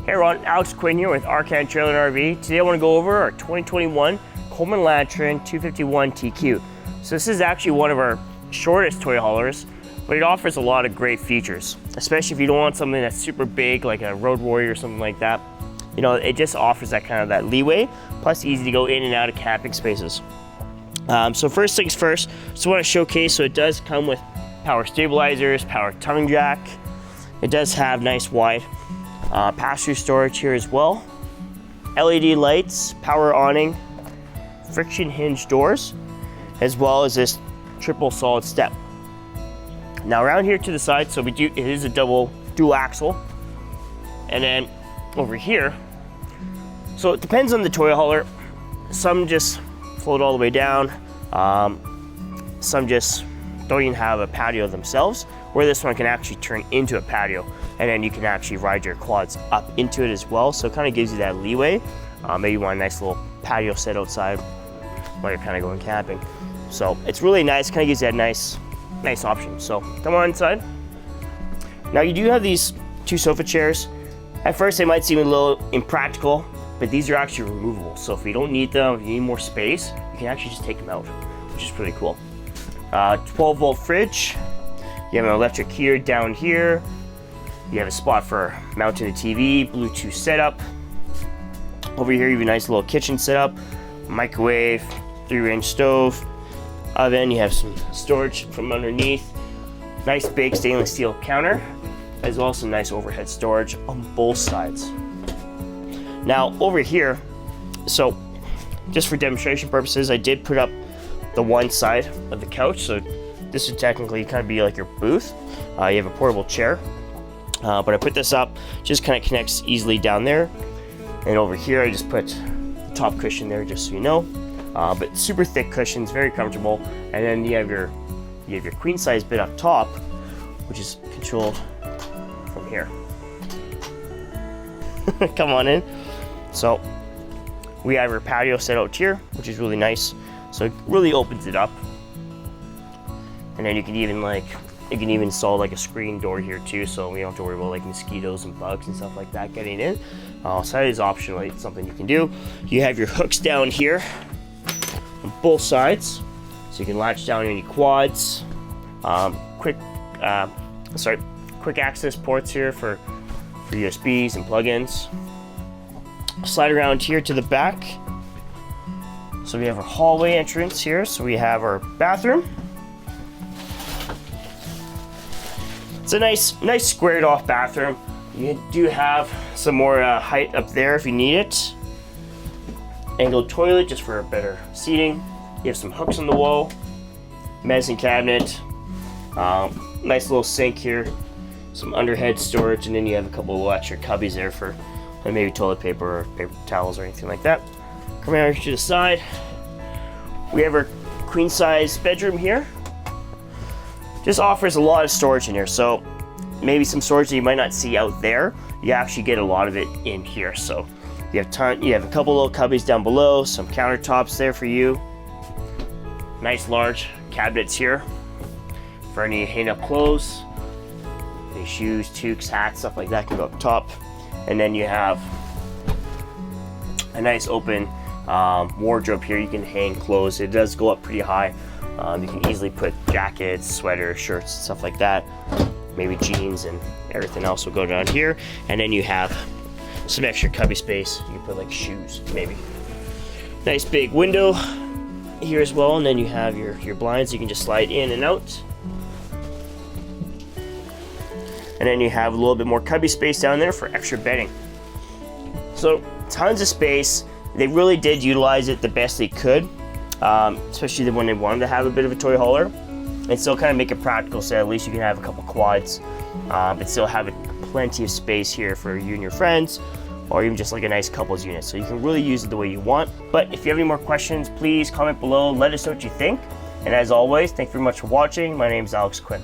Hey everyone, Alex Quinn here with Arcan Trailer and RV. Today I want to go over our 2021 Coleman Lantern 251 TQ. So this is actually one of our shortest toy haulers, but it offers a lot of great features, especially if you don't want something that's super big like a Road Warrior or something like that. You know, it just offers that kind of that leeway, plus easy to go in and out of camping spaces. So first things first, just want to showcase, so it does come with power stabilizers, power tongue jack. It does have nice wide pass-through storage here as well. LED lights, power awning, friction hinge doors, as well as this triple solid step. Now around here to the side, so it is a dual axle. And then over here, so it depends on the toy hauler. Some just float all the way down. Some just don't even have a patio themselves, where this one can actually turn into a patio, and then you can actually ride your quads up into it as well. So it kind of gives you that leeway. Maybe you want a nice little patio set outside while you're kind of going camping. So it's really nice, kind of gives you that nice option. So come on inside. Now you do have these two sofa chairs. At first they might seem a little impractical, but these are actually removable. So if you don't need them, if you need more space, you can actually just take them out, which is pretty cool. 12-volt fridge. You have an electric heater down here. You have a spot for mounting the TV, Bluetooth setup. Over here you have a nice little kitchen setup, microwave, 3-range stove, oven. You have some storage from underneath. Nice big stainless steel counter, as well as some nice overhead storage on both sides. Now over here, so just for demonstration purposes, I did put up the one side of the couch. So this would technically kind of be like your booth. You have a portable chair, but I put this up, just kind of connects easily down there. And over here, I just put the top cushion there, just so you know. But super thick cushions, very comfortable. And then you have your queen size bed up top, which is controlled from here. Come on in. So we have our patio set out here, which is really nice. So it really opens it up. And then you can even install like a screen door here too, so we don't have to worry about like mosquitoes and bugs and stuff like that getting in. So that is optional, it's something you can do. You have your hooks down here on both sides, so you can latch down any quads. Quick access ports here for USBs and plugins. Slide around here to the back. So we have our hallway entrance here. So we have our bathroom. It's a nice squared off bathroom. You do have some more height up there if you need it. Angled toilet just for better seating. You have some hooks on the wall. Medicine cabinet. Nice little sink here. Some underhead storage, and then you have a couple of extra cubbies there for maybe toilet paper or paper towels or anything like that. Coming over to the side, we have our queen size bedroom here. Just offers a lot of storage in here, so maybe some storage that you might not see out there, you actually get a lot of it in here. So you have a couple little cubbies down below, some countertops there for you. Nice large cabinets here for any hang up clothes, any shoes, toques, hats, stuff like that can go up top. And then you have a nice open wardrobe here. You can hang clothes. It does go up pretty high. You can easily put jackets, sweaters, shirts, stuff like that. Maybe jeans and everything else will go down here. And then you have some extra cubby space. You can put like shoes, maybe. Nice big window here as well. And then you have your blinds. You can just slide in and out. And then you have a little bit more cubby space down there for extra bedding. So tons of space. They really did utilize it the best they could, especially when they wanted to have a bit of a toy hauler, and still kind of make it practical, so at least you can have a couple quads, but still have plenty of space here for you and your friends, or even just like a nice couples unit. So you can really use it the way you want. But if you have any more questions, please comment below, let us know what you think. And as always, thank you very much for watching. My name is Alex Quinn.